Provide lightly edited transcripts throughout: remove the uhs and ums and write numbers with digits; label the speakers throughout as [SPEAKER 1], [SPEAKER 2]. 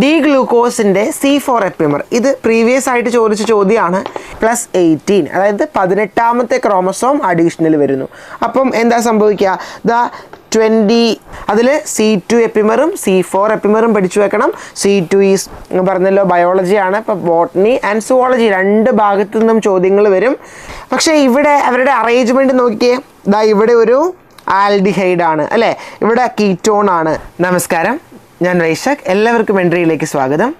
[SPEAKER 1] D ഗ്ലൂക്കോസിൻ്റെ C4 epimer ഇത് previous ആയിട്ട് ചോദിച്ച ചോദ്യമാണ്. +18 അതായത് 18ാമത്തെ ക്രോമസോം അഡീഷണൽ വരുന്നു. അപ്പം എന്താ സംഭവിക്കുക? 20 അതിൽ C2 എപ്പിമറും C4 എപ്പിമറും പഠിച്ചു വെക്കണം. C2 ഈസ് പറഞ്ഞല്ലോ ബയോളജിയാണ്. ഇപ്പോൾ ബോട്ടണി ആൻഡ് സുവോളജി രണ്ട് ഭാഗത്തു നിന്നും ചോദ്യങ്ങൾ വരും. പക്ഷേ ഇവിടെ അവരുടെ അറേഞ്ച്മെൻറ്റ് നോക്കിയേ. ഇവിടെ ഒരു ആൽഡിഹൈഡ് ആണ് അല്ലേ, ഇവിടെ കീറ്റോൺ ആണ്. നമസ്കാരം, ഞാൻ വൈശാഖ്. എല്ലാവർക്കും എൻട്രിയിലേക്ക് സ്വാഗതം.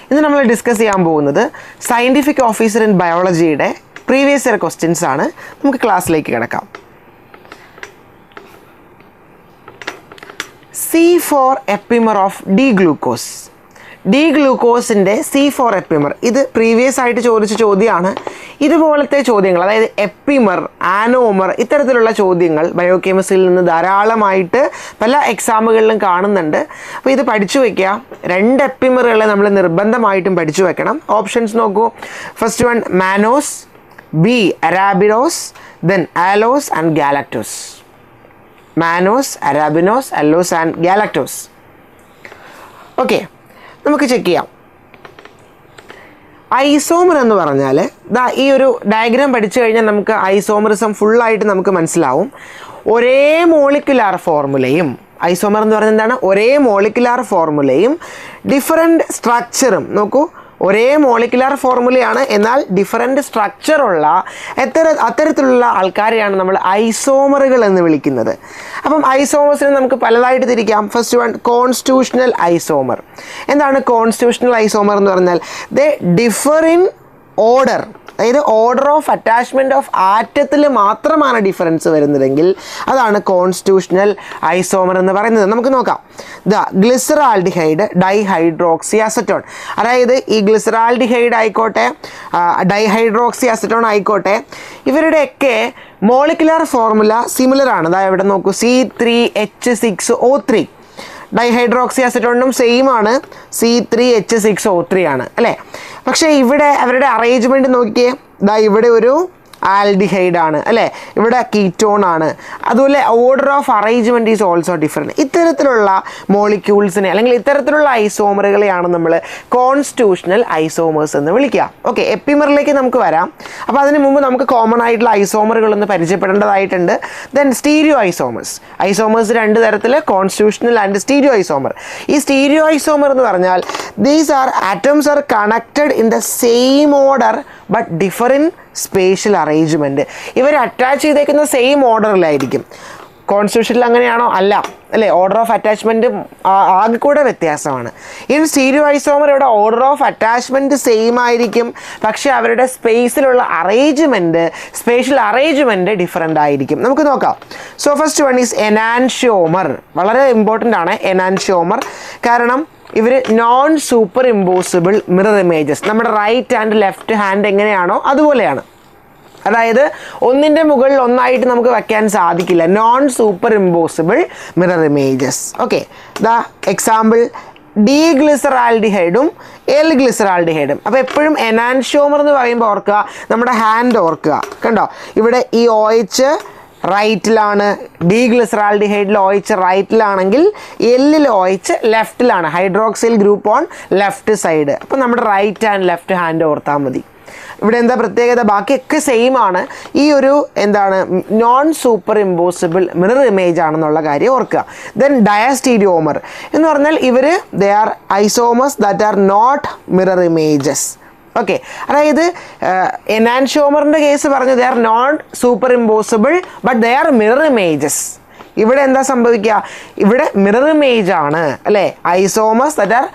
[SPEAKER 1] ഇന്ന് നമ്മൾ ഡിസ്കസ് ചെയ്യാൻ പോകുന്നത് സയൻറ്റിഫിക് ഓഫീസർ ഇൻ ബയോളജിയുടെ പ്രീവിയസ് ഇയർ ക്വസ്റ്റ്യൻസ് ആണ്. നമുക്ക് ക്ലാസ്സിലേക്ക് കിടക്കാം. C4 epimer of D glucose. D ഗ്ലൂക്കോസിൻ്റെ C4 എപ്പിമർ ഇത് പ്രീവിയസ് ആയിട്ട് ചോദിച്ച ചോദ്യമാണ്. ഇതുപോലത്തെ ചോദ്യങ്ങൾ, അതായത് എപ്പിമർ, ആനോമർ, ഇത്തരത്തിലുള്ള ചോദ്യങ്ങൾ ബയോകെമിസ്ട്രിയിൽ നിന്ന് ധാരാളമായിട്ട് പല എക്സാമുകളിലും കാണുന്നുണ്ട്. അപ്പോൾ ഇത് പഠിച്ചു വയ്ക്കുക. 2 എപ്പിമറുകളെ നമ്മൾ നിർബന്ധമായിട്ടും പഠിച്ചു വെക്കണം. ഓപ്ഷൻസ് നോക്കൂ. First one mannose, B arabinose, then allose and galactose. Mannose, arabinose, allose and galactose. Okay, നമുക്ക് ചെക്ക് ചെയ്യാം. ഐസോമർ എന്ന് പറഞ്ഞാൽ ഈ ഒരു ഡയഗ്രാം പഠിച്ചു കഴിഞ്ഞാൽ നമുക്ക് ഐസോമറിസം ഫുള്ളായിട്ട് നമുക്ക് മനസ്സിലാവും. ഒരേ മോളിക്കുലാർ ഫോർമുലയും, ഐസോമർ എന്ന് പറയുന്നത് എന്താണ്? ഒരേ മോളിക്കുലാർ ഫോർമുലയും ഡിഫറെൻറ്റ് സ്ട്രക്ചറും. നോക്കൂ, ഒരേ മോളിക്കുലാർ ഫോർമുലയാണ് എന്നാൽ ഡിഫറെൻറ്റ് സ്ട്രക്ചറുള്ള അത്തരത്തിലുള്ള ആൾക്കാരെയാണ് നമ്മൾ ഐസോമറുകൾ എന്ന് വിളിക്കുന്നത്. അപ്പം ഐസോമേഴ്സിനെ നമുക്ക് പലതായിട്ട് തിരിക്കാം. First one constitutional isomer. എന്താണ് കോൺസ്റ്റിറ്റ്യൂഷണൽ ഐസോമർ എന്ന് പറഞ്ഞാൽ? ദേ ഡിഫർ ഇൻ ഓർഡർ, അതായത് ഓർഡർ ഓഫ് അറ്റാച്ച്മെൻറ്റ് ഓഫ് ആറ്റത്തിൽ മാത്രമാണ് ഡിഫറൻസ് വരുന്നതെങ്കിൽ അതാണ് കോൺസ്റ്റിറ്റ്യൂഷണൽ ഐസോമർ എന്ന് പറയുന്നത്. നമുക്ക് നോക്കാം. ഗ്ലിസറാൾഡിഹൈഡ് ഡൈഹൈഡ്രോക്സി അസറ്റോൺ, അതായത് ഈ ഗ്ലിസറാൾഡിഹൈഡ് ആയിക്കോട്ടെ ഡൈഹൈഡ്രോക്സി അസറ്റോൺ ആയിക്കോട്ടെ, ഇവരുടെയൊക്കെ മോളിക്കുലാർ ഫോർമുല സിമിലർ ആണ്. അതായത് ഇവിടെ നോക്കൂ, C3H6O3. ഡൈഹൈഡ്രോക്സി അസറ്റോണിനും സെയിം ആണ്, C3H6O3 ആണ് അല്ലേ. പക്ഷേ ഇവിടെ അവരുടെ അറേഞ്ച്മെൻറ്റ് നോക്കിയേ. ഇവിടെ ഒരു ആൽഡിഹൈഡ് ആണ് അല്ലേ, ഇവിടെ കീറ്റോൺ ആണ്. അതുപോലെ order of arrangement is also different. ഇത്തരത്തിലുള്ള മോളിക്യൂൾസിനെ അല്ലെങ്കിൽ ഇത്തരത്തിലുള്ള ഐസോമറുകളെയാണ് നമ്മൾ കോൺസ്റ്റിറ്റ്യൂഷണൽ ഐസോമേഴ്സ് എന്ന് വിളിക്കുക. ഓക്കെ, എപ്പിമറിലേക്ക് നമുക്ക് വരാം. അപ്പോൾ അതിന് മുമ്പ് നമുക്ക് കോമൺ ആയിട്ടുള്ള ഐസോമറുകളൊന്ന് പരിചയപ്പെടേണ്ടതായിട്ടുണ്ട്. Then stereo isomers. ഐസോമേഴ്സ് 2 തരത്തിൽ, കോൺസ്റ്റിറ്റ്യൂഷണൽ ആൻഡ് സ്റ്റീരിയോ ഐസോമർ. ഈ സ്റ്റീരിയോ ഐസോമർ എന്ന് പറഞ്ഞാൽ these are atoms are connected in the same order but differ in spatial arrangement. ഇവർ അറ്റാച്ച് ചെയ്തേക്കുന്ന സെയിം ഓർഡറിലായിരിക്കും. കോൺസ്റ്റിറ്റ്യൂഷനിൽ അങ്ങനെയാണോ? അല്ല അല്ലേ. ഓർഡർ ഓഫ് അറ്റാച്ച്മെൻറ്റ് ആകെ കൂടെ വ്യത്യാസമാണ്. ഇൻ സ്റ്റീരിയോ ഐസോമർ ഇവിടെ ഓർഡർ ഓഫ് അറ്റാച്ച്മെൻറ്റ് സെയിം ആയിരിക്കും, പക്ഷേ അവരുടെ സ്പേസിലുള്ള അറേഞ്ച്മെൻറ്റ്, സ്പേഷ്യൽ അറേഞ്ച്മെൻറ്റ് ഡിഫറെൻ്റ് ആയിരിക്കും. നമുക്ക് നോക്കാം. So first one is enantiomer. വളരെ ഇമ്പോർട്ടൻ്റ് ആണ് എനാൻഷ്യോമർ. കാരണം ഇവർ non superimposable mirror images. നമ്മുടെ റൈറ്റ് ആൻഡ് ലെഫ്റ്റ് ഹാൻഡ് എങ്ങനെയാണോ അതുപോലെയാണ്. അതായത് ഒന്നിൻ്റെ മുകളിൽ ഒന്നായിട്ട് നമുക്ക് വയ്ക്കാൻ സാധിക്കില്ല. Non superimposable mirror images. Okay, example D ഗ്ലിസറാൾഡിഹൈഡും എൽ ഗ്ലിസറാൾഡിഹൈഡും. അപ്പോൾ എപ്പോഴും എനാൻഷ്യോമർ എന്ന് പറയുമ്പോൾ ഓർക്കുക, നമ്മുടെ ഹാൻഡ് ഓർക്കുക. കണ്ടോ, ഇവിടെ ഈ OH റൈറ്റിലാണ്, ഡി ഗ്ലിസറാൾഡിഹൈഡിൽ OH റൈറ്റിലാണെങ്കിൽ എല്ലിൽ OH ലെഫ്റ്റിലാണ്, hydroxyl group on left side. അപ്പോൾ നമ്മുടെ റൈറ്റ് ആൻഡ് ലെഫ്റ്റ് ഹാൻഡ് ഓർത്താൽ മതി. ഇവിടെ എന്താ പ്രത്യേകത? ബാക്കിയൊക്കെ സെയിം ആണ്. ഈ ഒരു എന്താണ് non superimposable mirror image ആണെന്നുള്ള കാര്യം ഓർക്കുക. ദെൻ ഡയസ്റ്റീരിയോമർ എന്ന് പറഞ്ഞാൽ ഇവർ they are isomers that are not mirror images. Okay, അതായത് എനാൻഷ്യോമറിൻ്റെ കേസ് പറഞ്ഞു they are not superimposable but they are mirror images. ഇവിടെ എന്താ സംഭവിക്കുക? ഇവിടെ മിറർ ഇമേജ് ആണ് അല്ലേ, isomers that are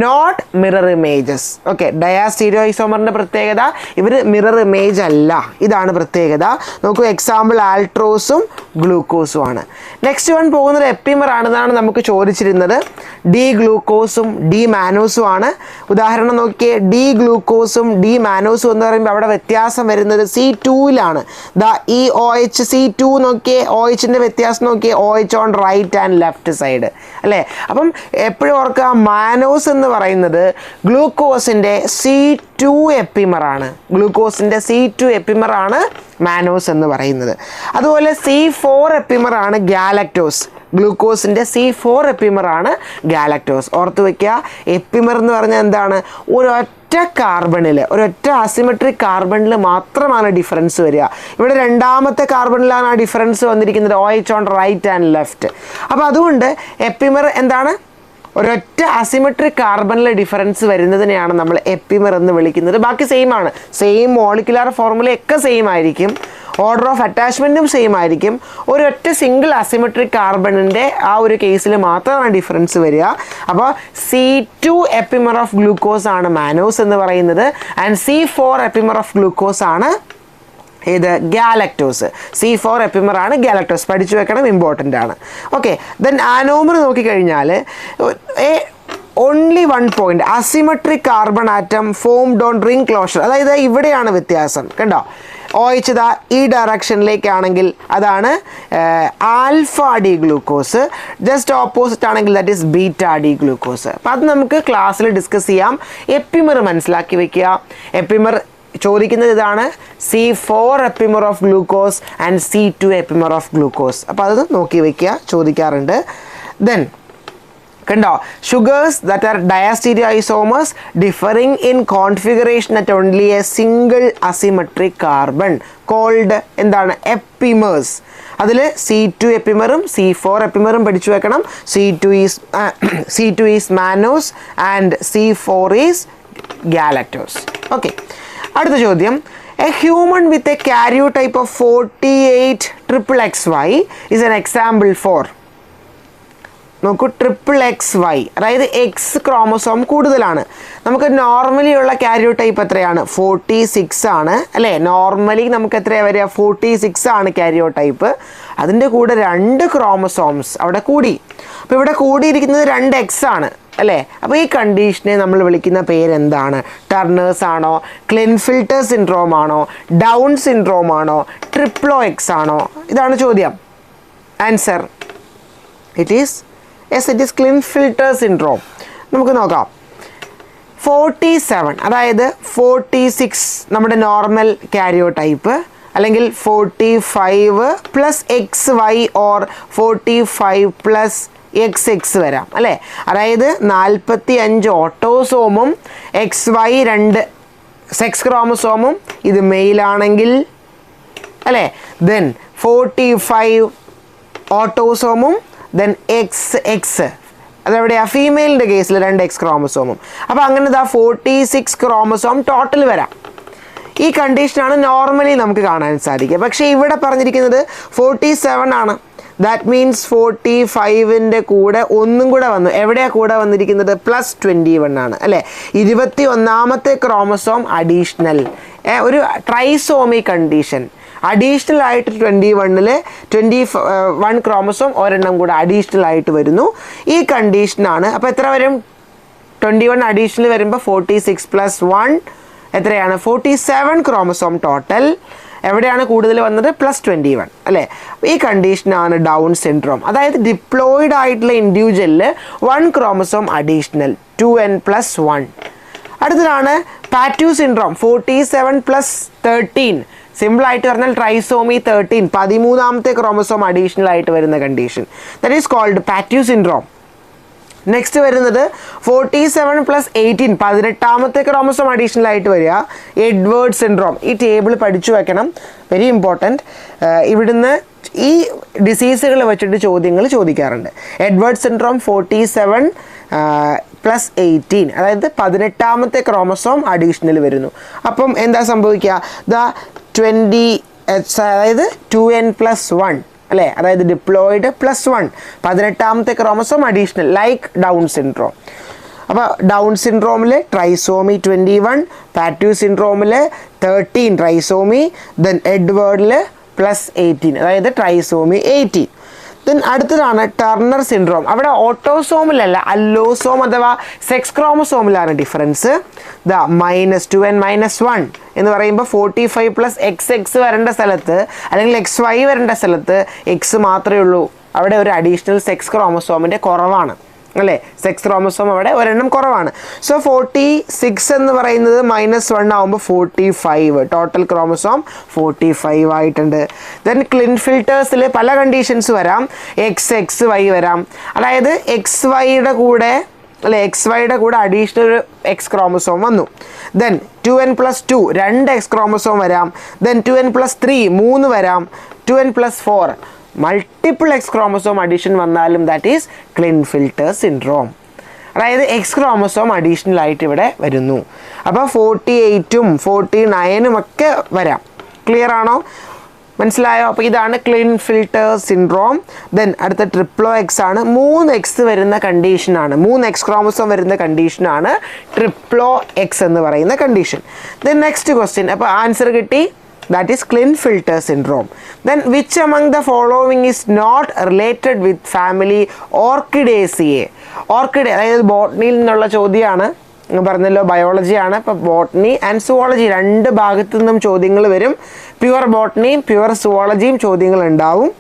[SPEAKER 1] not mirror images. Okay, diastereo ഐസോമറിൻ്റെ പ്രത്യേകത ഇവർ മിറർ ഇമേജ് അല്ല, ഇതാണ് പ്രത്യേകത. നോക്കൂ, എക്സാമ്പിൾ ആൾട്രോസും ഗ്ലൂക്കോസും ആണ്. നെക്സ്റ്റ് വൺ പോകുന്നത് എപ്പിമർ ആണെന്നാണ് നമുക്ക് ചോദിച്ചിരുന്നത്. ഡി ഗ്ലൂക്കോസും ഡി മാനോസും ആണ്. ഉദാഹരണം നോക്കിയേ, ഡി ഗ്ലൂക്കോസും ഡി മാനോസും എന്ന് പറയുമ്പോൾ അവിടെ വ്യത്യാസം വരുന്നത് C2ലാണ്. ഈ OH C2 നോക്കിയേ, OHൻ്റെ വ്യത്യാസം നോക്കിയേ, OH on right and left side അല്ലേ. അപ്പം എപ്പോഴും ഓർക്കുക, മാനോസ് എന്ന് പറയുന്നത് ഗ്ലൂക്കോസിൻ്റെ C2 എപ്പിമറാണ്. ഗ്ലൂക്കോസിൻ്റെ C2 എപ്പിമറാണ് മാനോസ് എന്ന് പറയുന്നത്. അതുപോലെ C4 എപ്പിമറാണ് ഗാലക്ടോസ്. ഗ്ലൂക്കോസിൻ്റെ C4 എപ്പിമറാണ് galactose. ഓർത്ത് വയ്ക്കുക, എപ്പിമർ എന്ന് പറഞ്ഞാൽ എന്താണ്? ഒരൊറ്റ കാർബണിൽ, ഒരൊറ്റ അസിമെട്രിക് കാർബണിൽ മാത്രമാണ് ഡിഫറൻസ് വരിക. ഇവിടെ രണ്ടാമത്തെ കാർബണിലാണ് ആ ഡിഫറൻസ് വന്നിരിക്കുന്നത്, OH on right and left. അപ്പോൾ അതുകൊണ്ട് എപ്പിമർ എന്താണ്? ഒരൊറ്റ അസിമെട്രിക് കാർബണിലെ ഡിഫറൻസ് വരുന്നതിനെയാണ് നമ്മൾ എപ്പിമർ എന്ന് വിളിക്കുന്നത്. ബാക്കി സെയിം ആണ്, സെയിം മോളിക്കുലാർ ഫോർമുലയൊക്കെ സെയിം ആയിരിക്കും, ഓർഡർ ഓഫ് അറ്റാച്ച്മെൻറ്റും സെയിം ആയിരിക്കും. ഒരൊറ്റ സിംഗിൾ അസിമെട്രിക് കാർബണിൻ്റെ ആ ഒരു കേസിൽ മാത്രമാണ് ഡിഫറൻസ് വരിക. അപ്പോൾ C2 എപ്പിമർ ഓഫ് ഗ്ലൂക്കോസ് ആണ് മാനോസ് എന്ന് പറയുന്നത്. And C4 epimer of glucose ആണ് ഇത് ഗാലക്ടോസ്. C4 എപ്പിമർ ആണ് ഗാലക്ടോസ്. പഠിച്ചു വെക്കണം, ഇമ്പോർട്ടൻ്റ് ആണ്. ഓക്കെ, ദെൻ ആനോമർ നോക്കിക്കഴിഞ്ഞാൽ only 1 point, asymmetric carbon atom formed on ring closure. അതായത് ഇവിടെയാണ് വ്യത്യാസം, കണ്ടോ? OH ഇതാ ഈ ഡയറക്ഷനിലേക്കാണെങ്കിൽ അതാണ് alpha D glucose, just opposite ആണെങ്കിൽ that is beta D glucose. അപ്പം അത് നമുക്ക് ക്ലാസ്സിൽ ഡിസ്കസ് ചെയ്യാം. എപ്പിമർ മനസ്സിലാക്കി വെക്കുക. എപ്പിമർ ചോദിക്കുന്നത് ഇതാണ്, C4 epimer of glucose and C2 epimer of glucose. അപ്പോൾ അത് നോക്കി വയ്ക്കുക, ചോദിക്കാറുണ്ട്. ദെൻ കണ്ടോ, sugars that are diastereoisomers differing in configuration at only a single asymmetric carbon called എന്താണ്? എപ്പിമേഴ്സ്. അതിൽ C2 എപ്പിമറും C4 എപ്പിമറും പഠിച്ചു വെക്കണം. C2 is mannose and C4 is galactose. Okay, അടുത്ത ചോദ്യം. A human with a karyotype of 48XXY is an example for. നോക്കൂ, XXY, അതായത് എക്സ് ക്രോമസോം കൂടുതലാണ്. നമുക്ക് നോർമലി ഉള്ള കാരിയോടൈപ്പ് എത്രയാണ്? 46 ആണ് അല്ലേ? നോർമലി നമുക്ക് എത്രയാണ് വരിക? 46 ആണ് കാരിയോടൈപ്പ്. അതിൻ്റെ കൂടെ 2 ക്രോമസോംസ് അവിടെ കൂടി. അപ്പോൾ ഇവിടെ കൂടിയിരിക്കുന്നത് 2X ആണ് അല്ലേ? അപ്പോൾ ഈ കണ്ടീഷനെ നമ്മൾ വിളിക്കുന്ന പേരെന്താണ്? ടർണേഴ്സ് ആണോ, ക്ലിൻഫിൽട്ടർ സിൻഡ്രോം ആണോ, ഡൗൺ സിൻഡ്രോം ആണോ, XXX ആണോ? ഇതാണ് ചോദ്യം. Answer it is Klinefelter syndrome. നമുക്ക് നോക്കാം. 47 അതായത് 46 നമ്മുടെ നോർമൽ കാരിയോടൈപ്പ്, അല്ലെങ്കിൽ 45 plus XY or 45 plus XX വരാം അല്ലേ? അതായത് 45 ഓട്ടോസോമും XY 2 സെക്സ് ക്രോമസോമും, ഇത് മെയിലാണെങ്കിൽ അല്ലേ? ദെൻ 45 ഓട്ടോസോമും ദെൻ XX, അതെവിടെയാണ്? ഫീമെയിലിൻ്റെ കേസിൽ 2X ക്രോമസോമും. അപ്പോൾ അങ്ങനെ 46 ക്രോമസോം ടോട്ടൽ വരാം. ഈ കണ്ടീഷനാണ് നോർമലി നമുക്ക് കാണാൻ സാധിക്കുക. പക്ഷേ ഇവിടെ പറഞ്ഞിരിക്കുന്നത് 47 ആണ്. ദാറ്റ് മീൻസ് 45ൻ്റെ കൂടെ ഒന്നും കൂടെ വന്നു. എവിടെയാണ് കൂടെ വന്നിരിക്കുന്നത്? +21 ആണ് അല്ലേ? 21ാമത്തെ ക്രോമസോം അഡീഷണൽ, ഒരു ട്രൈസോമി കണ്ടീഷൻ. അഡീഷണൽ ആയിട്ട് 21ൽ 21 ക്രോമസോം ഒരെണ്ണം കൂടെ അഡീഷണൽ ആയിട്ട് വരുന്നു. ഈ കണ്ടീഷനാണ്. അപ്പോൾ എത്ര വരും? 21 അഡീഷണൽ വരുമ്പോൾ 46 + 1 എത്രയാണ്? 47 ക്രോമസോം ടോട്ടൽ. എവിടെയാണ് കൂടുതൽ വന്നത്? +21 അല്ലേ? ഈ കണ്ടീഷനാണ് ഡൗൺ സിൻഡ്രോം. അതായത് ഡിപ്ലോയിഡ് ആയിട്ടുള്ള ഇൻഡിവിജ്വലിൽ 1 ക്രോമസോം അഡീഷണൽ, 2n+1. അടുത്തതാണ് പാറ്റു സിൻഡ്രോം, 47 + 13. സിമ്പിളായിട്ട് പറഞ്ഞാൽ ട്രൈസോമി 13, 13ാമത്തെ ക്രോമസോം അഡീഷണൽ ആയിട്ട് വരുന്ന condition. That is called Patau syndrome. Next വരുന്നത് 47 + 18, 18ാമത്തെ ക്രോമസോം അഡീഷണൽ ആയിട്ട് വരിക, എഡ്വേർഡ് സിൻഡ്രോം. ഈ ടേബിൾ പഠിച്ചു വെക്കണം, വെരി ഇമ്പോർട്ടൻറ്റ്. ഇവിടുന്ന് ഈ ഡിസീസുകൾ വെച്ചിട്ട് ചോദ്യങ്ങൾ ചോദിക്കാറുണ്ട്. എഡ്വേർഡ് സിൻഡ്രോം 47 + 18, അതായത് 18ാമത്തെ ക്രോമസോം അഡീഷണൽ വരുന്നു. അപ്പം എന്താ സംഭവിക്കുക? 20, അതായത് 2n+1 അല്ലേ? അതായത് ഡിപ്ലോയിഡ് +1, 18ാമത്തെ chromosome additional, like Down syndrome. അപ്പോൾ ഡൗൺ സിൻഡ്രോമിൽ ട്രൈസോമി 21, പാറ്റു സിൻഡ്രോമിൽ 13 ട്രൈസോമി, ദെൻ എഡ്വേർഡിൽ +18, അതായത് ട്രൈസോമി 18. ദെൻ അടുത്തതാണ് ടർണർ സിൻഡ്രോം. അവിടെ ഓട്ടോസോമിലല്ല, അല്ലോസോം അഥവാ സെക്സ് ക്രോമസോമിലാണ് ഡിഫറൻസ്. -2n-1 എന്ന് പറയുമ്പോൾ 45 + XX വരേണ്ട സ്ഥലത്ത്, അല്ലെങ്കിൽ XY വരേണ്ട സ്ഥലത്ത് X മാത്രമേ ഉള്ളൂ. അവിടെ ഒരു അഡീഷണൽ സെക്സ് ക്രോമസോമിൻ്റെ കുറവാണ് അല്ലേ, സെക്സ് ക്രോമസോം അവിടെ ഒരെണ്ണം കുറവാണ്. സോ 46 എന്ന് പറയുന്നത് -1 ആകുമ്പോൾ 45, ടോട്ടൽ ക്രോമസോം 45 ആയിട്ടുണ്ട്. ദെൻ ക്ലിൻഫിൽട്ടേഴ്സിൽ പല കണ്ടീഷൻസ് വരാം, XXY വരാം, അതായത് XYയുടെ കൂടെ അല്ലെ XYയുടെ കൂടെ അഡീഷണൽ ഒരു X ക്രോമസോം വന്നു. ദെൻ 2n+2 2 X ക്രോമസോം വരാം. ദെൻ 2n+3 3 വരാം. 2n+4 multiple X chromosome addition വന്നാലും ദാറ്റ് ഈസ് ക്ലിൻഫിൽട്ടർ സിൻഡ്രോം. അതായത് X ക്രോമസോം അഡീഷണൽ ആയിട്ട് ഇവിടെ വരുന്നു. അപ്പോൾ 48ഉം 49ഉം ഒക്കെ വരാം. ക്ലിയർ ആണോ? മനസ്സിലായോ? അപ്പോൾ ഇതാണ് ക്ലിൻഫിൽട്ടർ സിൻഡ്രോം. ദെൻ അടുത്ത ട്രിപ്ലോ എക്സ് ആണ്. 3 X വരുന്ന കണ്ടീഷനാണ്, 3 X ക്രോമസോം വരുന്ന കണ്ടീഷനാണ് ട്രിപ്ലോ എക്സ് എന്ന് പറയുന്ന കണ്ടീഷൻ. ദെൻ നെക്സ്റ്റ് ക്വസ്റ്റ്യൻ, അപ്പോൾ ആൻസർ കിട്ടി, that is Klinefelter syndrome. Then which among the following is not related with family Orchidaceae? Orchid അതായത് ബോട്ടണിയിൽ നിന്നുള്ള ചോദ്യമാണ്, പറഞ്ഞല്ലോ ബയോളജിയാണ്. ഇപ്പോൾ ബോട്ടണി ആൻഡ് സുവോളജി രണ്ട് ഭാഗത്തു നിന്നും ചോദ്യങ്ങൾ വരും. പ്യുവർ ബോട്ടണിയും പ്യുവർ സുവോളജിയും ചോദ്യങ്ങൾ ഉണ്ടാവും.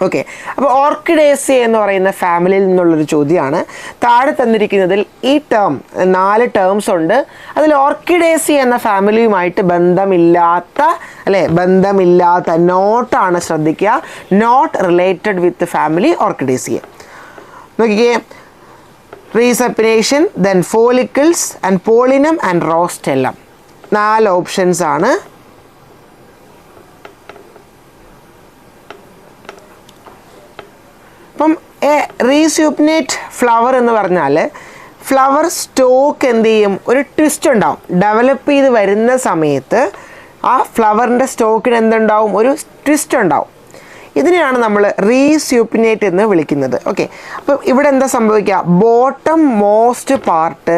[SPEAKER 1] ഓക്കെ, അപ്പോൾ ഓർക്കിഡേസിയ എന്ന് പറയുന്ന ഫാമിലിയിൽ നിന്നുള്ളൊരു ചോദ്യമാണ്. താഴെ തന്നിരിക്കുന്നതിൽ ഈ ടേം 4 ടേംസ് ഉണ്ട്. അതിൽ ഓർക്കിഡേസിയ എന്ന ഫാമിലിയുമായിട്ട് ബന്ധമില്ലാത്ത നോട്ടാണ് ശ്രദ്ധിക്കുക. Not related with family Orchidaceae. നോക്കിക്കേ, resupination, then follicles and pollinium and rostellum. 4 options ആണ്. അപ്പം റീസ്യൂപ്നേറ്റ് ഫ്ലവർ എന്ന് പറഞ്ഞാൽ ഫ്ലവർ സ്റ്റോക്ക് എന്ത് ചെയ്യും, ഒരു ട്വിസ്റ്റ് ഉണ്ടാവും. ഡെവലപ്പ് ചെയ്ത് വരുന്ന സമയത്ത് ആ ഫ്ലവറിൻ്റെ സ്റ്റോക്കിന് എന്തുണ്ടാവും, ഒരു ട്വിസ്റ്റ് ഉണ്ടാവും. ഇതിനെയാണ് നമ്മൾ റീസ്യൂപ്പിനേറ്റ് എന്ന് വിളിക്കുന്നത്. ഓക്കെ, അപ്പം ഇവിടെ എന്താ സംഭവിക്കുക, ബോട്ടം മോസ്റ്റ് പാർട്ട്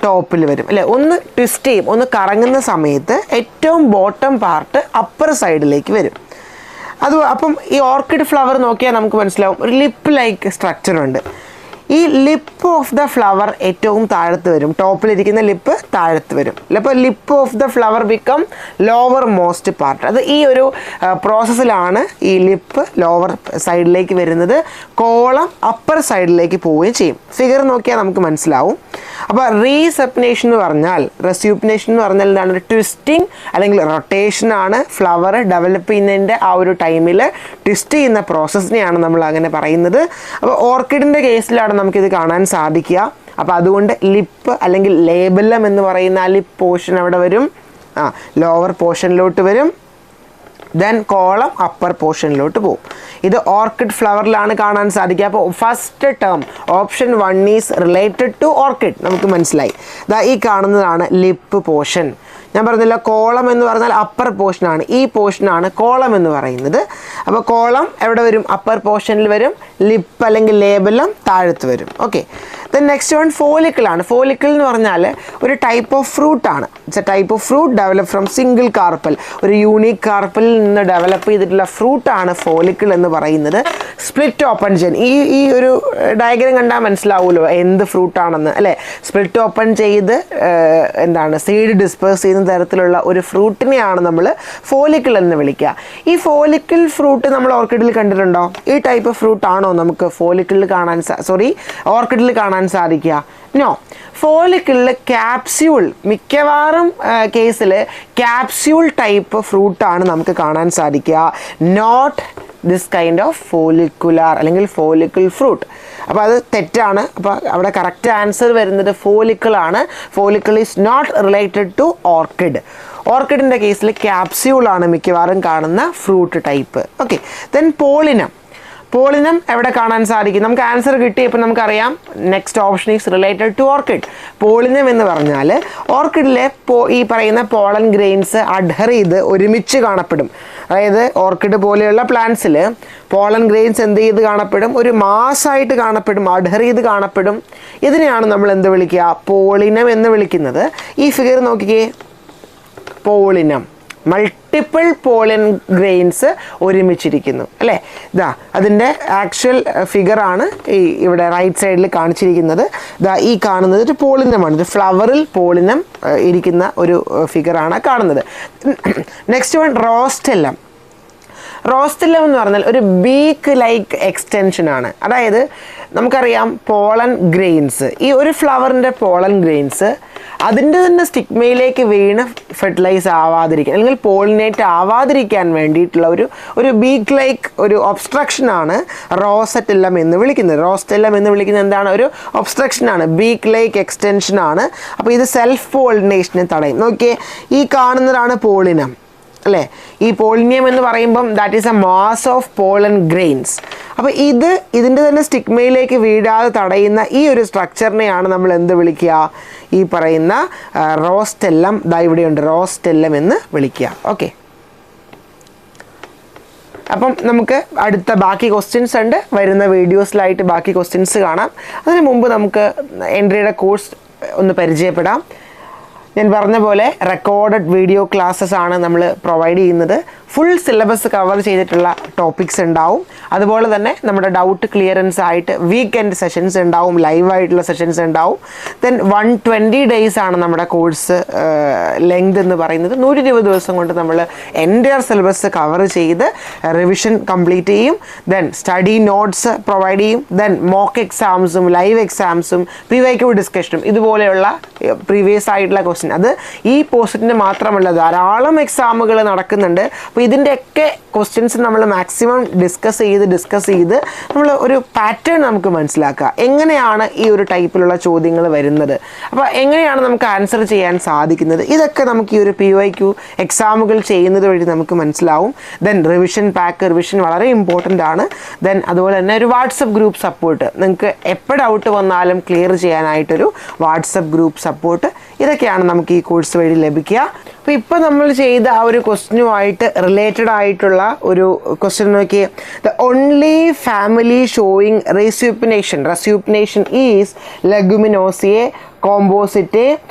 [SPEAKER 1] ടോപ്പിൽ വരും അല്ലേ, ഒന്ന് ട്വിസ്റ്റ് ചെയ്യും, ഒന്ന് കറങ്ങുന്ന സമയത്ത് ഏറ്റവും ബോട്ടം പാർട്ട് അപ്പർ സൈഡിലേക്ക് വരും. അപ്പം ഈ ഓർക്കിഡ് ഫ്ലവർ നോക്കിയാൽ നമുക്ക് മനസ്സിലാവും, ഒരു ലിപ്പ് ലൈക്ക് സ്ട്രക്ചർ ഉണ്ട്. ഈ ലിപ്പ് ഓഫ് ദ ഫ്ലവർ ഏറ്റവും താഴത്ത് വരും, ടോപ്പിലിരിക്കുന്ന ലിപ്പ് താഴത്ത് വരും. അപ്പോൾ lip of the flower become lower most part. അത് ഈ ഒരു പ്രോസസ്സിലാണ് ഈ ലിപ്പ് ലോവർ സൈഡിലേക്ക് വരുന്നത്, കോളം അപ്പർ സൈഡിലേക്ക് പോവുകയും ചെയ്യും. ഫിഗർ നോക്കിയാൽ നമുക്ക് മനസ്സിലാവും. അപ്പോൾ റീസെപ്നേഷൻ എന്ന് പറഞ്ഞാൽ, റെസ്യൂപ്നേഷൻ എന്ന് പറഞ്ഞാൽ എന്താണ്, ഒരു ട്വിസ്റ്റിംഗ് അല്ലെങ്കിൽ റൊട്ടേഷനാണ്. ഫ്ലവർ ഡെവലപ്പ് ചെയ്യുന്നതിൻ്റെ ആ ഒരു ടൈമിൽ ട്വിസ്റ്റ് ചെയ്യുന്ന പ്രോസസ്സിനെയാണ് നമ്മൾ അങ്ങനെ പറയുന്നത്. അപ്പോൾ ഓർക്കിഡിൻ്റെ കേസിലാണ് നമുക്കിത് കാണാൻ സാധിക്കുക. അപ്പോൾ അതുകൊണ്ട് ലിപ്പ് അല്ലെങ്കിൽ ലേബലം എന്ന് പറയുന്ന ആ ലിപ്പ് പോർഷൻ അവിടെ വരും, ലോവർ പോർഷനിലോട്ട് വരും. ദെൻ കോളം അപ്പർ പോർഷനിലോട്ട് പോകും. ഇത് ഓർക്കിഡ് ഫ്ലവറിലാണ് കാണാൻ സാധിക്കുക. അപ്പോൾ first term option 1 is related to orchid, നമുക്ക് മനസ്സിലായി. ഈ കാണുന്നതാണ് ലിപ്പ് പോർഷൻ. ഞാൻ പറഞ്ഞില്ല, കോളം എന്ന് പറഞ്ഞാൽ അപ്പർ പോർഷനാണ്, ഈ പോർഷനാണ് കോളം എന്ന് പറയുന്നത്. അപ്പോൾ കോളം എവിടെ വരും, അപ്പർ പോർഷനിൽ വരും. ലിപ്പ് അല്ലെങ്കിൽ ലേബലം താഴത്ത് വരും. ഓക്കെ, ദെൻ നെക്സ്റ്റ് വൺ ഫോളിക്കിളാണ്. ഫോളിക്കിൾ എന്ന് പറഞ്ഞാൽ ഒരു ടൈപ്പ് ഓഫ് ഫ്രൂട്ടാണ്. It's a type of fruit develop from single carpel. ഒരു യൂണീക്ക് കാർപ്പലിൽ നിന്ന് ഡെവലപ്പ് ചെയ്തിട്ടുള്ള ഫ്രൂട്ടാണ് ഫോളിക്കിൾ എന്ന് പറയുന്നത്. സ്പ്ലിറ്റ് ഓപ്പൺ ചെയിൻ, ഈ ഒരു ഡയഗ്രം കണ്ടാൽ മനസ്സിലാവുമല്ലോ എന്ത് ഫ്രൂട്ടാണെന്ന് അല്ലേ. സ്പ്ലിറ്റ് ഓപ്പൺ ചെയ്ത് എന്താണ് സീഡ് ഡിസ്പേഴ്സ് ചെയ്യുന്ന തരത്തിലുള്ള ഒരു ഫ്രൂട്ടിനെയാണ് നമ്മൾ ഫോളിക്കിൾ എന്ന് വിളിക്കുക. ഈ ഫോളിക്കിൾ ഫ്രൂട്ട് നമ്മൾ ഓർക്കിഡിൽ കണ്ടിട്ടുണ്ടോ? ഈ ടൈപ്പ് ഓഫ് ഫ്രൂട്ട് ആണോ നമുക്ക് ഫോളിക്കിളിൽ കാണാൻ ഓർക്കിഡിൽ കാണാൻ സാധിക്കുക? നോ. ഫോളിക്കിളിൽ ക്യാപ്സ്യൂൾ, മിക്കവാറും കേസിൽ ക്യാപ്സ്യൂൾ ടൈപ്പ് ഫ്രൂട്ടാണ് നമുക്ക് കാണാൻ സാധിക്കുക. Not this kind of follicular അല്ലെങ്കിൽ ഫോളിക്കിൾ ഫ്രൂട്ട്. അപ്പോൾ അത് തെറ്റാണ്. അപ്പോൾ അവിടെ കറക്റ്റ് ആൻസർ വരുന്നത് ഫോളിക്കിളാണ്. Follicle is not related to orchid. ഓർക്കിഡിൻ്റെ കേസിൽ ക്യാപ്സ്യൂളാണ് മിക്കവാറും കാണുന്ന fruit type. Okay, then pollinium. Pollinium എവിടെ കാണാൻ സാധിക്കും? നമുക്ക് ആൻസർ കിട്ടിയപ്പോൾ നമുക്കറിയാം next option is related to orchid. Pollinium എന്ന് പറഞ്ഞാൽ ഓർക്കിഡിലെ ഈ പറയുന്ന പോളൻ ഗ്രെയിൻസ് അഡ്ഹർ ചെയ്ത് ഒരുമിച്ച് കാണപ്പെടും. അതായത് ഓർക്കിഡ് പോലെയുള്ള പ്ലാന്റ്സിൽ പോളൻ ഗ്രെയിൻസ് എന്ത് ചെയ്ത് കാണപ്പെടും? ഒരു മാസായിട്ട് കാണപ്പെടും, അഡ്ഹർ ചെയ്ത് കാണപ്പെടും. ഇതിനെയാണ് നമ്മൾ എന്ത് വിളിക്കുക? പോളിനം എന്ന് വിളിക്കുന്നത്. ഈ ഫിഗർ നോക്കിക്കേ, പോളിനം, മൾട്ടിപ്പിൾ പോളൻ ഗ്രെയിൻസ് ഒരുമിച്ചിരിക്കുന്നു അല്ലേ. അതിൻ്റെ ആക്ച്വൽ ഫിഗറാണ് ഇവിടെ റൈറ്റ് സൈഡിൽ കാണിച്ചിരിക്കുന്നത്. ഈ കാണുന്നത് ഒരു പോളിനമാണ്. ഇത് ഫ്ലവറിൽ പോളിനം ഇരിക്കുന്ന ഒരു ഫിഗറാണ് കാണുന്നത്. Next one റോസ്റ്റെല്ലം. റോസ്റ്റെല്ലം എന്ന് പറഞ്ഞാൽ ഒരു ബീക്ക് ലൈക്ക് എക്സ്റ്റൻഷൻ ആണ്. അതായത് നമുക്കറിയാം പോളൻ ഗ്രെയിൻസ്, ഈ ഒരു ഫ്ലവറിൻ്റെ പോളൻ ഗ്രെയിൻസ് അതിൻ്റെ തന്നെ സ്റ്റിഗ്മയിലേക്ക് വീണ് ഫെർട്ടിലൈസ് ആവാതിരിക്കാൻ അല്ലെങ്കിൽ പോളിനേറ്റ് ആവാതിരിക്കാൻ വേണ്ടിയിട്ടുള്ള ഒരു ബീക്ക് ലൈക്ക് ഒരു ഒബ്സ്ട്രക്ഷനാണ് റോസറ്റെല്ലം എന്ന് വിളിക്കുന്നത്. റോസ്റ്റെല്ലം എന്ന് വിളിക്കുന്നത് എന്താണ്? ഒരു ഒബ്സ്ട്രക്ഷനാണ്, ബീക്ക് ലൈക്ക് എക്സ്റ്റൻഷനാണ്. അപ്പോൾ ഇത് സെൽഫ് പോളിനേഷനെ തടയും. നോക്കിയേ, ഈ കാണുന്നതാണ് പോളിനം അല്ലേ? ഈ പോളിനിയം എന്ന് പറയുമ്പം that is A mass of pollen grains. അപ്പോൾ ഇതിൻ്റെ തന്നെ സ്റ്റിഗ്മയിലേക്ക് വീഴാതെ തടയുന്ന ഈ ഒരു സ്ട്രക്ചറിനെയാണ് നമ്മൾ എന്ത് വിളിക്കുക? ഈ പറയുന്ന റോസ്റ്റെല്ലം, ദാ ഇവിടെയുണ്ട് റോസ്റ്റെല്ലം എന്ന് വിളിക്കുക. ഓക്കെ, അപ്പം നമുക്ക് അടുത്ത ബാക്കി ക്വസ്റ്റ്യൻസ് ഉണ്ട്, വരുന്ന വീഡിയോസിലായിട്ട് ബാക്കി ക്വസ്റ്റ്യൻസ് കാണാം. അതിന് മുമ്പ് നമുക്ക് എൻട്രിയുടെ കോഴ്സ് ഒന്ന് പരിചയപ്പെടാം. ഞാൻ പറഞ്ഞ പോലെ റെക്കോർഡഡ് വീഡിയോ ക്ലാസ്സസ് ആണ് നമ്മൾ പ്രൊവൈഡ് ചെയ്യുന്നത്. ഫുൾ സിലബസ് കവർ ചെയ്തിട്ടുള്ള ടോപ്പിക്സ് ഉണ്ടാവും. അതുപോലെ തന്നെ നമ്മുടെ ഡൗട്ട് ക്ലിയറൻസ് ആയിട്ട് വീക്കെൻഡ് സെഷൻസ് ഉണ്ടാവും, ലൈവായിട്ടുള്ള സെഷൻസ് ഉണ്ടാവും. ദെൻ 120 days ആണ് നമ്മുടെ കോഴ്സ് ലെങ്ത് എന്ന് പറയുന്നത്. 120 ദിവസം കൊണ്ട് നമ്മൾ എൻ്റയർ സിലബസ് കവർ ചെയ്ത് റിവിഷൻ കംപ്ലീറ്റ് ചെയ്യും. ദെൻ സ്റ്റഡി നോട്ട്സ് പ്രൊവൈഡ് ചെയ്യും. ദെൻ മോക്ക് എക്സാംസും ലൈവ് എക്സാംസും PYQ ഡിസ്കഷനും ഇതുപോലെയുള്ള പ്രീവിയസ് ആയിട്ടുള്ള ക്വസ്റ്റ്യൻ, അത് ഈ പോസ്റ്റിന് മാത്രമല്ല ധാരാളം എക്സാമുകൾ നടക്കുന്നുണ്ട്. അപ്പോൾ ഇതിൻ്റെയൊക്കെ ക്വസ്റ്റ്യൻസ് നമ്മൾ മാക്സിമം ഡിസ്കസ് ചെയ്ത് നമ്മൾ ഒരു പാറ്റേൺ നമുക്ക് മനസ്സിലാക്കുക. എങ്ങനെയാണ് ഈ ഒരു ടൈപ്പിലുള്ള ചോദ്യങ്ങൾ വരുന്നത്, അപ്പോൾ എങ്ങനെയാണ് നമുക്ക് ആൻസർ ചെയ്യാൻ സാധിക്കുന്നത്, ഇതൊക്കെ നമുക്ക് ഈ ഒരു PYQ എക്സാമുകൾ ചെയ്യുന്നത് വഴി നമുക്ക് മനസ്സിലാവും. ദെൻ റിവിഷൻ പാക്ക്, റിവിഷൻ വളരെ ഇമ്പോർട്ടൻ്റ് ആണ്. ദെൻ അതുപോലെ തന്നെ ഒരു വാട്സപ്പ് ഗ്രൂപ്പ് സപ്പോർട്ട്, നിങ്ങൾക്ക് എപ്പോൾ ഡൗട്ട് വന്നാലും ക്ലിയർ ചെയ്യാനായിട്ടൊരു വാട്സപ്പ് ഗ്രൂപ്പ് സപ്പോർട്ട്, ഇതൊക്കെയാണ് നമുക്ക് ഈ കോഴ്സ് വഴി ലഭിക്കുക. അപ്പോൾ ഇപ്പോൾ നമ്മൾ ചെയ്ത ആ ഒരു ക്വസ്റ്റ്യനുമായിട്ട് റിലേറ്റഡ് ആയിട്ടുള്ള ഒരു ക്വസ്റ്റ്യൻ നോക്കിയേ. The only family showing resupination is Leguminosae, Compositae,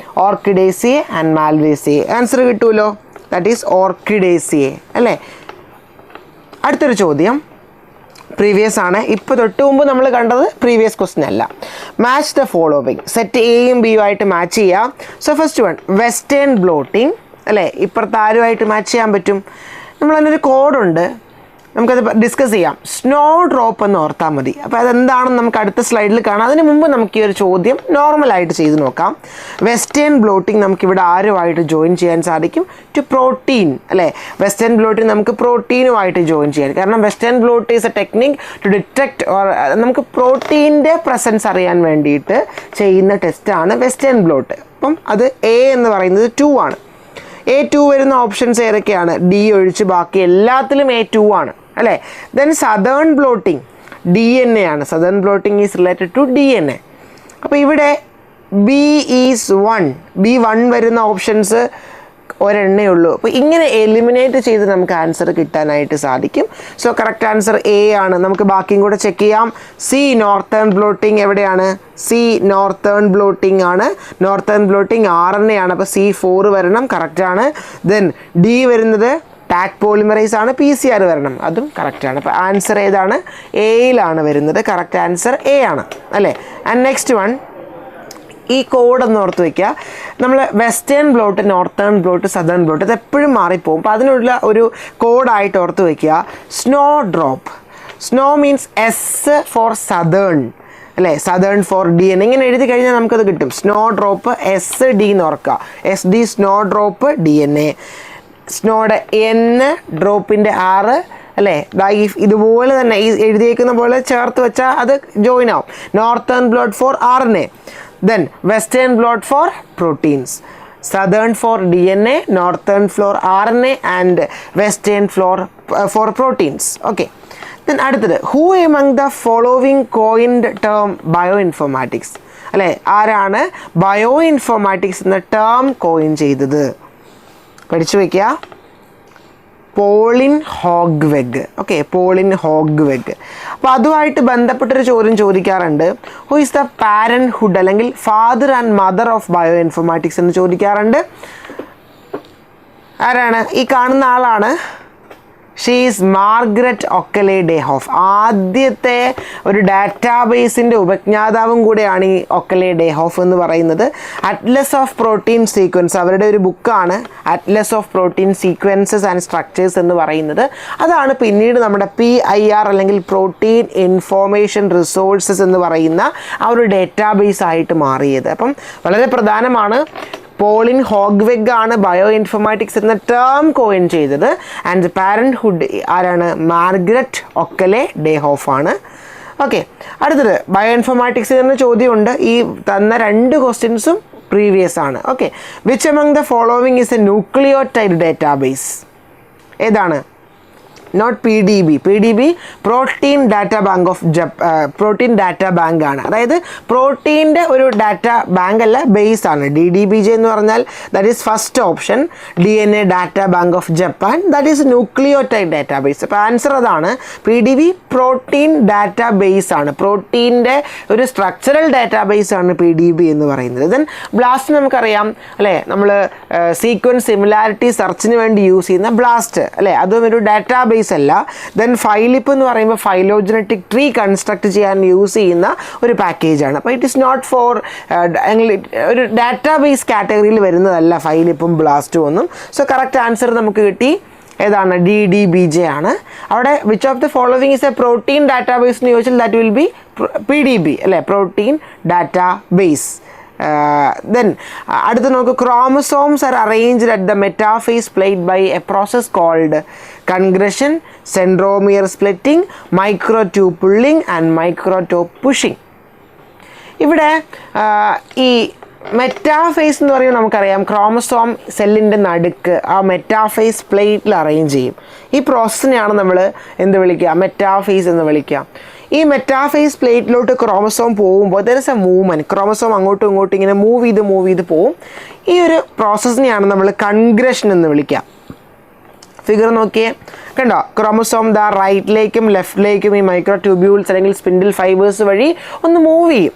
[SPEAKER 1] Orchidaceae and Malvaceae. Answer കിട്ടുമല്ലോ, ദാറ്റ് ഈസ് ഓർക്കിഡേസിയെ അല്ലേ. അടുത്തൊരു ചോദ്യം പ്രീവിയസ് ആണ്. ഇപ്പോൾ തൊട്ട് മുമ്പ് നമ്മൾ കണ്ടത് പ്രീവിയസ് ക്വസ്റ്റ്യൻ അല്ല. മാച്ച് ദ ഫോളോവിങ്, സെറ്റ് എയും ബിയും ആയിട്ട് മാച്ച് ചെയ്യാം. So first one western bloating അല്ലേ, ഇപ്പുറത്ത് ആരുമായിട്ട് മാച്ച് ചെയ്യാൻ പറ്റും? നമ്മൾ അതിനൊരു കോഡുണ്ട്, നമുക്കത് ഡിസ്കസ് ചെയ്യാം. സ്നോ ഡ്രോപ്പ് എന്ന് ഓർത്താൽ മതി. അപ്പോൾ അതെന്താണെന്ന് നമുക്ക് അടുത്ത സ്ലൈഡിൽ കാണാം. അതിന് മുമ്പ് നമുക്ക് ഈ ഒരു ചോദ്യം നോർമലായിട്ട് ചെയ്ത് നോക്കാം. വെസ്റ്റേൺ ബ്ലോട്ടിങ് നമുക്കിവിടെ ആരുമായിട്ട് ജോയിൻ ചെയ്യാൻ സാധിക്കും? ടു പ്രോട്ടീൻ അല്ലേ. വെസ്റ്റേൺ ബ്ലോട്ടിങ് നമുക്ക് പ്രോട്ടീനുമായിട്ട് ജോയിൻ ചെയ്യാൻ, കാരണം western blot is a technique to detect or നമുക്ക് പ്രോട്ടീൻ്റെ പ്രസൻസ് അറിയാൻ വേണ്ടിയിട്ട് ചെയ്യുന്ന ടെസ്റ്റാണ് വെസ്റ്റേൺ ബ്ലോട്ട്. അപ്പം അത് എ എന്ന് പറയുന്നത് 2 ആണ്. A2 വരുന്ന ഓപ്ഷൻസ് ഏതൊക്കെയാണ്? ഡി ഒഴിച്ച് ബാക്കി എല്ലാത്തിലും A2 ആണ് അല്ലേ. ദെൻ സദേൺ ബ്ലോട്ടിങ് DNA ആണ്. Southern blotting is related to DNA. അപ്പോൾ ഇവിടെ B1 വരുന്ന ഓപ്ഷൻസ് ഒരെണ്ണേ ഉള്ളൂ. അപ്പോൾ ഇങ്ങനെ എലിമിനേറ്റ് ചെയ്ത് നമുക്ക് ആൻസർ കിട്ടാനായിട്ട് സാധിക്കും. സോ കറക്റ്റ് ആൻസർ എ ആണ്. നമുക്ക് ബാക്കിയും കൂടെ ചെക്ക് ചെയ്യാം. സി നോർത്തേൺ ബ്ലോട്ടിങ് എവിടെയാണ്? സി നോർത്തേൺ ബ്ലോട്ടിങ് ആണ്. നോർത്തേൺ ബ്ലോട്ടിങ് RNA ആണ്. അപ്പോൾ C4 വരണം, കറക്റ്റാണ്. ദെൻ ഡി വരുന്നത് ടാക് പോളിമറൈസ് ആണ്. PCR വരണം, അതും കറക്റ്റാണ്. അപ്പോൾ ആൻസർ ഏതാണ്? എയിലാണ് വരുന്നത്. കറക്റ്റ് ആൻസർ എ ആണ് അല്ലേ. ആൻഡ് നെക്സ്റ്റ് വൺ, ഈ കോഡൊന്ന് ഓർത്ത് വയ്ക്കുക. നമ്മൾ western blot, northern blot, southern blot, ഇത് എപ്പോഴും മാറിപ്പോകും. അപ്പോൾ അതിനുള്ള ഒരു കോഡായിട്ട് ഓർത്ത് വയ്ക്കുക. Snow drop, snow means S for southern അല്ലേ, സദേൺ ഫോർ DNA. ഇങ്ങനെ എഴുതി കഴിഞ്ഞാൽ നമുക്കത് കിട്ടും. സ്നോ ഡ്രോപ്പ് SD എന്ന് ഓർക്കുക. SD snow drop DNA. സ്നോയുടെ N, ഡ്രോപ്പിൻ്റെ R അല്ലേ. ഇതുപോലെ തന്നെ ഈ എഴുതിയേക്കുന്ന പോലെ ചേർത്ത് വെച്ചാൽ അത് ജോയിൻ ആവും. Northern blot for RNA. Then western blot for proteins, southern for DNA, northern for RNA and western for proteins. Okay. Then അടുത്തത്, who among the following coined term bioinformatics? അല്ലേ, ആരാണ് ബയോഇൻഫോർമാറ്റിക്സ് എന്ന ടേം കോയിൻ ചെയ്തത്? പഠിച്ചു വയ്ക്കുക. Paulien Hogeweg. Okay, Paulien Hogeweg. അപ്പോൾ അതുമായിട്ട് ബന്ധപ്പെട്ടൊരു ചോദ്യം ചോദിക്കാറുണ്ട്. ഹു ഈസ് ദ പാരൻറ്ഹുഡ് അല്ലെങ്കിൽ father and mother of bio informatics എന്ന് ചോദിക്കാറുണ്ട്. ആരാണ്? ഈ കാണുന്ന ആളാണ് ഷീ ഈസ് മാർഗ്രറ്റ് ഒക്കലെ ഡേഹോഫ്. ആദ്യത്തെ ഒരു ഡാറ്റാബേസിൻ്റെ ഉപജ്ഞാതാവും കൂടെയാണ് ഈ ഒക്കലെ ഡേഹോഫ് എന്ന് പറയുന്നത്. അറ്റ്ലസ് ഓഫ് പ്രോട്ടീൻ സീക്വൻസ്, അവരുടെ ഒരു ബുക്കാണ് Atlas of protein sequences and structures എന്ന് പറയുന്നത്. അതാണ് പിന്നീട് നമ്മുടെ PIR അല്ലെങ്കിൽ പ്രോട്ടീൻ ഇൻഫോർമേഷൻ റിസോഴ്സസ് എന്ന് പറയുന്ന ആ ഒരു ഡേറ്റാബേസ് ആയിട്ട് മാറിയത്. അപ്പം വളരെ പ്രധാനമാണ്. പോളിൻ ഹോഗ്വെഗ് ആണ് ബയോ ഇൻഫോർമാറ്റിക്സ് എന്ന ടേം കോയിൻ ചെയ്തത്. ആൻഡ് പാരൻറ്ഹുഡ് ആരാണ്? മാർഗ്രറ്റ് ഒക്കലെ ഡേഹോഫ് ആണ്. ഓക്കെ, അടുത്തത് ബയോ ഇൻഫോർമാറ്റിക്സിൽ നിന്ന് ചോദ്യമുണ്ട്. ഈ തന്ന 2 ക്വസ്റ്റ്യൻസും പ്രീവിയസ് ആണ്. Okay, which among the following is a nucleotide database? ഏതാണ്? Not PDB. PDB protein data bank of protein data bank ആണ്. അതായത് പ്രോട്ടീൻ്റെ ഒരു ഡാറ്റ ബാങ്ക് അല്ല, ബേസ് ആണ്. DDBJ എന്ന് പറഞ്ഞാൽ that is first option. DNA data bank of Japan, that is nucleotide database. അപ്പോൾ ആൻസർ അതാണ്. PDB പ്രോട്ടീൻ ഡാറ്റ ബേസ് ആണ്. പ്രോട്ടീൻ്റെ ഒരു സ്ട്രക്ചറൽ ഡാറ്റാബേസ് ആണ് PDB എന്ന് പറയുന്നത്. ദെൻ ബ്ലാസ്റ്റ് നമുക്കറിയാം അല്ലേ, നമ്മൾ സീക്വൻസ് സിമിലാരിറ്റി സെർച്ചിന് വേണ്ടി യൂസ് ചെയ്യുന്ന ബ്ലാസ്റ്റ് അല്ലേ, അതും ഒരു ഡാറ്റാബേസ് അല്ല. ദെൻ ഫൈലിപ്പ് എന്ന് പറയുമ്പോൾ ഫൈലോജനറ്റിക് ട്രീ കൺസ്ട്രക്ട് ചെയ്യാൻ യൂസ് ചെയ്യുന്ന ഒരു പാക്കേജാണ്. അപ്പോൾ ഇറ്റ് ഇസ് നോട്ട് ഫോർ ഒരു ഡാറ്റാബേസ് കാറ്റഗറിയിൽ വരുന്നതല്ല ഫൈലിപ്പും ബ്ലാസ്റ്റും ഒന്നും. സോ കറക്റ്റ് ആൻസർ നമുക്ക് കിട്ടി. ഏതാണ്? DDBJ ആണ്. അവിടെ which of the following is a protein database എന്ന് ചോദിച്ചാൽ ദാറ്റ് വിൽ ബി PDB അല്ലേ, പ്രോട്ടീൻ ഡാറ്റാബേസ്. Then അടുത്ത നോക്ക്, chromosomes are arranged at the metaphase plate by a process called congression, centromere splitting, microtube pulling and microtube pushing. ഇവിടെ ഈ metaphase എന്ന് പറയുമ്പോൾ നമുക്കറിയാം ക്രോമസോം സെല്ലിൻ്റെ നടുക്ക് ആ മെറ്റാഫേസ് പ്ലേറ്റിൽ അറേഞ്ച് ചെയ്യും. ഈ പ്രോസസ്സിനെയാണ് നമ്മൾ എന്ത് വിളിക്കുക? മെറ്റാഫേസ് എന്ന് വിളിക്കുക. ഈ മെറ്റാഫേസ് പ്ലേറ്റിലോട്ട് ക്രോമസോം പോകുമ്പോൾ there is A movement. Chromosome അങ്ങോട്ടും ഇങ്ങോട്ടും ഇങ്ങനെ മൂവ് ചെയ്ത് പോവും. ഈ ഒരു പ്രോസസ്സിനെയാണ് നമ്മൾ കൺഗ്രഷൻ എന്ന് വിളിക്കുക. ഫിഗർ നോക്കിയേ, കണ്ടോ? ക്രോമസോം ദാ റൈറ്റിലേക്കും ലെഫ്റ്റിലേക്കും ഈ മൈക്രോ ട്യൂബ്യൂൾസ് അല്ലെങ്കിൽ സ്പിൻഡിൽ ഫൈബേഴ്സ് വഴി ഒന്ന് മൂവ് ചെയ്യും.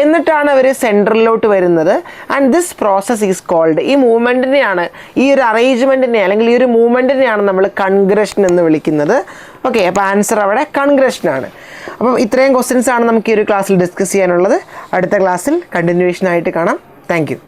[SPEAKER 1] എന്നിട്ടാണ് അവർ സെൻറ്ററിലോട്ട് വരുന്നത്. And this process is called, ഈ മൂവ്മെൻറ്റിനെയാണ്, ഈ ഒരു അറേഞ്ച്മെൻറ്റിനെ അല്ലെങ്കിൽ ഈ ഒരു മൂവ്മെൻറ്റിനെയാണ് നമ്മൾ കൺഗ്രഷൻ എന്ന് വിളിക്കുന്നത്. ഓക്കെ, അപ്പോൾ ആൻസർ അവിടെ കൺഗ്രഷനാണ്. അപ്പം ഇത്രയും ക്വസ്റ്റ്യൻസ് ആണ് നമുക്ക് ഈ ഒരു ക്ലാസ്സിൽ ഡിസ്കസ് ചെയ്യാനുള്ളത്. അടുത്ത ക്ലാസ്സിൽ കണ്ടിന്യൂവേഷൻ ആയിട്ട് കാണാം. Thank you.